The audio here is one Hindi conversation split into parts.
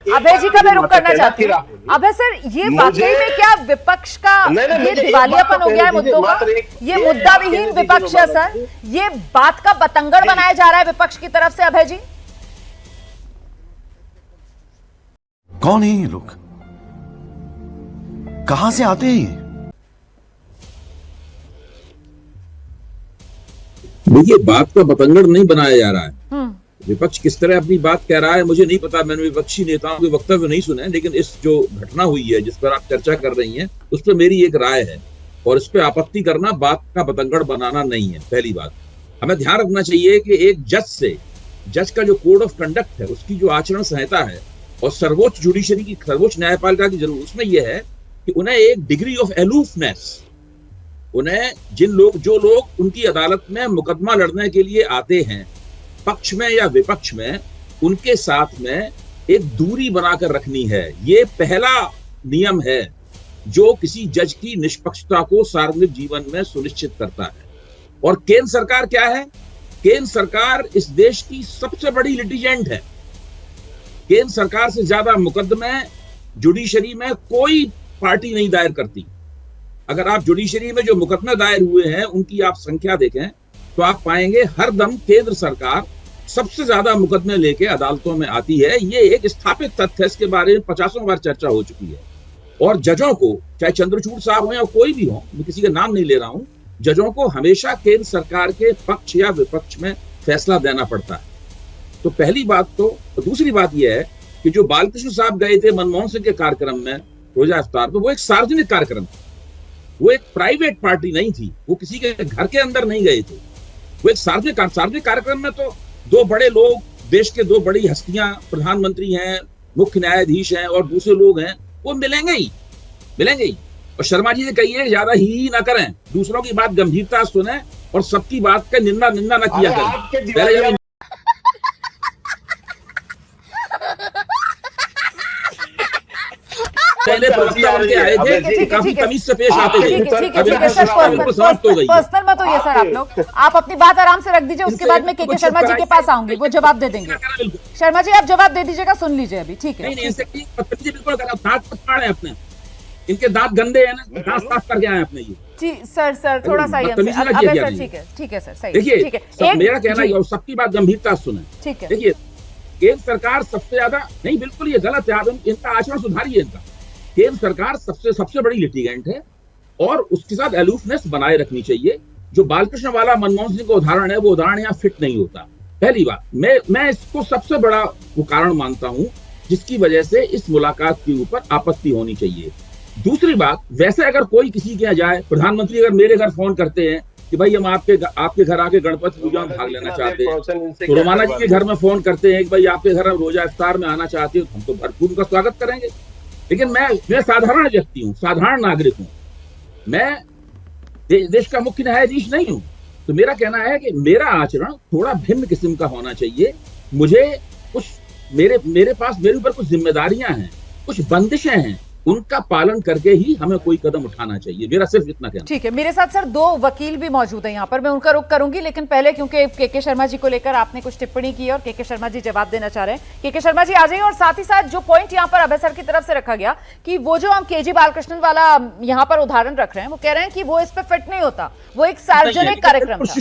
अभय जी का मैं रुक करना चाहती हूँ। अभय सर, ये वाकई में क्या विपक्ष का ये दिवालियापन हो गया है मुद्दों का? ये मुद्दा विहीन विपक्ष है सर, ये बात का बतंगड़ बनाया जा रहा है विपक्ष की तरफ से। अभय जी, कौन है ये लोग, कहां से आते हैं? देखिए, बात का बतंगड़ नहीं बनाया जा रहा है। विपक्ष किस तरह अपनी बात कह रहा है मुझे नहीं पता, मैंने विपक्षी नेताओं के वक्तव्य नहीं सुने, लेकिन इस जो घटना हुई है जिस पर आप चर्चा कर रही हैं उस पर मेरी एक राय है, और इस पर आपत्ति करना बात का बतंगड़ बनाना नहीं है। पहली बात, हमें ध्यान रखना चाहिए कि एक जज का जो कोड ऑफ कंडक्ट है, उसकी जो आचरण संहिता है, और सर्वोच्च जुडिशरी की, सर्वोच्च न्यायपालिका की जरूर उसमें यह है कि उन्हें एक डिग्री ऑफ एलूफनेस, उन्हें जो लोग उनकी अदालत में मुकदमा लड़ने के लिए आते हैं, पक्ष में या विपक्ष में, उनके साथ में एक दूरी बनाकर रखनी है। ये पहला नियम है जो किसी जज की निष्पक्षता को सार्वजनिक जीवन में सुनिश्चित करता है। और केंद्र सरकार क्या है? केंद्र सरकार इस देश की सबसे बड़ी लिटिजेंट है। केंद्र सरकार से ज्यादा मुकदमे जुडिशरी में कोई पार्टी नहीं दायर करती। अगर आप जुडिशरी में जो मुकदमे दायर हुए हैं उनकी आप संख्या देखें तो आप पाएंगे हर दम केंद्र सरकार सबसे ज्यादा मुकदमे लेके अदालतों में आती है। ये एक स्थापित तथ्य है, इसके बारे में 50 बार चर्चा हो चुकी है। और जजों को, चाहे चंद्रचूड़ साहब हो या कोई भी हो, मैं किसी का नाम नहीं ले रहा हूं, जजों को हमेशा केंद्र सरकार के पक्ष या विपक्ष में फैसला देना पड़ता है। तो पहली बात तो, दूसरी बात यह है कि जो बालकृष्ण साहब गए थे मनमोहन सिंह के कार्यक्रम में रोजा इफ्तार पर, वो एक सार्वजनिक कार्यक्रम था, वो एक प्राइवेट पार्टी नहीं थी, वो किसी के घर के अंदर नहीं गए थे, वो एक सार्वजनिक कार्यक्रम में तो दो बड़े लोग, देश के दो बड़ी हस्तियां, प्रधानमंत्री हैं, मुख्य न्यायाधीश हैं और दूसरे लोग हैं, वो मिलेंगे ही। और शर्मा जी ने कही है ज्यादा ही ना करें, दूसरों की बात गंभीरता सुने और सबकी बात का निंदा न किया करें। पहले प्रवक्ता उनके आए थे, काफी तमीज से पेश आते थे। पर्सनल मत होइए सर, आप अपनी बात आराम से रख दीजिए, उसके बाद मैं के शर्मा जी के पास आऊंगी, वो जवाब दे देंगे। शर्मा जी आप जवाब दे दीजिएगा, सुन लीजिए अभी, ठीक है? बिल्कुल, दांत फाड़े अपने, इनके दांत गंदे हैं ना, दांत साफ करके आए अपने। ये जी सर थोड़ा सा ठीक है सर, सही। देखिए, मेरा कहना है, सबकी बात गंभीरता सुने, ठीक है? देखिए, केंद्र सरकार सबसे ज्यादा नहीं, बिल्कुल ये गलत है, आप इनका आचरण सुधारिए। इनका केंद्र सरकार सबसे बड़ी लिटिगेंट है और उसके साथ एलूफनेस बनाए रखनी चाहिए। जो बालकृष्ण वाला मनमोहन सिंह का उदाहरण है, वो उदाहरण यहाँ फिट नहीं होता। पहली बात, मैं इसको सबसे बड़ा वो कारण मानता हूं जिसकी वजह से इस मुलाकात के ऊपर आपत्ति होनी चाहिए। दूसरी बात, वैसे अगर कोई किसी के यहाँ जाए, प्रधानमंत्री अगर मेरे घर फोन करते हैं कि भाई हम आपके घर आके गणपति पूजा में भाग लेना चाहते हैं, तो रोमाना जी के घर में फोन करते हैं कि भाई आपके घर हम रोजा इफ्तार में आना चाहते हैं, हम तो भरपूर उनका स्वागत करेंगे। लेकिन मैं साधारण व्यक्ति हूँ, साधारण नागरिक हूँ, मैं देश का मुख्य न्यायाधीश नहीं हूँ। तो मेरा कहना है कि मेरा आचरण थोड़ा भिन्न किस्म का होना चाहिए। मुझे कुछ मेरे पास, मेरे ऊपर कुछ जिम्मेदारियां हैं, कुछ बंदिशें हैं, उनका पालन करके ही हमें कोई कदम उठाना चाहिए। मेरा सिर्फ इतना कहना। ठीक है, मेरे साथ सर दो वकील भी मौजूद हैं यहाँ पर, मैं उनका रुख करूंगी, लेकिन पहले क्योंकि के शर्मा जी को लेकर आपने कुछ टिप्पणी की और के शर्मा जी जवाब देना चाह रहे हैं। के शर्मा जी आ जाइए। और साथ ही साथ जो पॉइंट यहाँ पर अभय सर की तरफ से रखा गया कि वो जो हम के.जी. बालकृष्णन वाला यहाँ पर उदाहरण रख रहे हैं, वो कह रहे हैं कि वो इस पर फिट नहीं होता, वो एक सार्वजनिक कार्यक्रम था।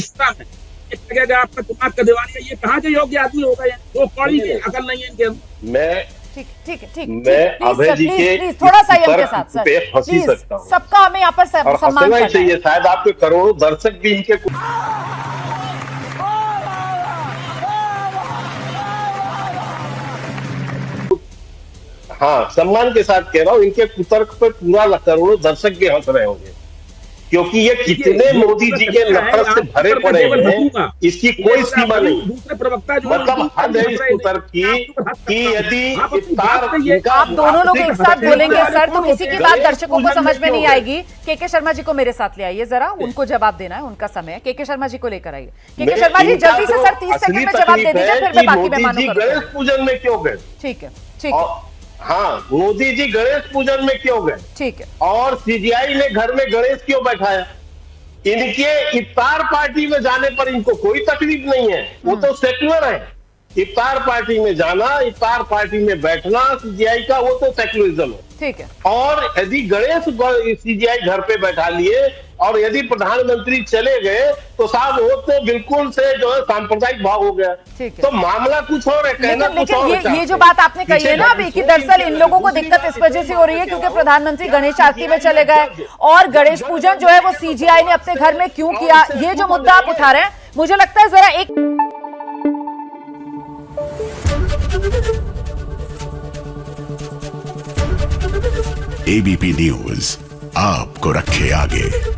आपका दिमाग का दिवालिया, ये कहाँ के योग्य आदमी होगा? वो कौड़ी की अकल नहीं है इनके। ठीक मैं अभय जी के थोड़ा सा उनके साथ सर हंसी सकता हूँ, सबका हमें यहाँ पर सम्मान करना चाहिए। शायद आपके करोड़ों दर्शक भी इनके हाँ, सम्मान के साथ कह रहा हूँ, इनके कुतर्क पे पूरा करोड़ों दर्शक भी हंस रहे होंगे, क्योंकि ये कितने मोदी जी के नफरत से भरे पड़े हैं, इसकी कोई सीमा नहीं। दूसरे प्रवक्ता जो मतलब हद है इस कुतर्क की कि यदि आप दोनों लोग एक साथ बोलेंगे सर तो किसी की बात दर्शकों को समझ में नहीं आएगी। के शर्मा जी को मेरे साथ ले आइए जरा, उनको जवाब देना है, उनका समय है। के शर्मा जी को लेकर आइए। के शर्मा जी जल्दी से सर 30 सेकंड में जवाब दे दीजिए, फिर मैं बाकी मेहमानों को। गणेश पूजन में क्यों गए? ठीक है। हाँ, मोदी जी गणेश पूजन में क्यों गए? ठीक है। और सीजीआई ने घर में गणेश क्यों बैठाया? इनके इफ्तार पार्टी में जाने पर इनको कोई तकलीफ नहीं है, वो तो सेक्युलर है। इफ्तार पार्टी में जाना, इफ्तार पार्टी में बैठना सीजीआई का, वो तो सेक्युलरिज्म है। ठीक है। और यदि गणेश सीजीआई घर पे बैठा लिए और यदि प्रधानमंत्री चले गए तो साहब वो तो बिल्कुल से जो है सांप्रदायिक भाव हो गया। ठीक है। तो मामला कुछ और है, कहना कुछ और है। लेकिन ये जो बात आपने कही है ना अभी कि दरअसल इन लोगों को दिक्कत इस वजह से हो रही है क्योंकि प्रधानमंत्री गणेश आरती में चले गए और गणेश पूजन जो है वो सीजीआई ने अपने घर में क्यों किया, ये जो मुद्दा आप उठा रहे हैं, मुझे लगता है जरा एक एबीपी न्यूज आपको रखे आगे।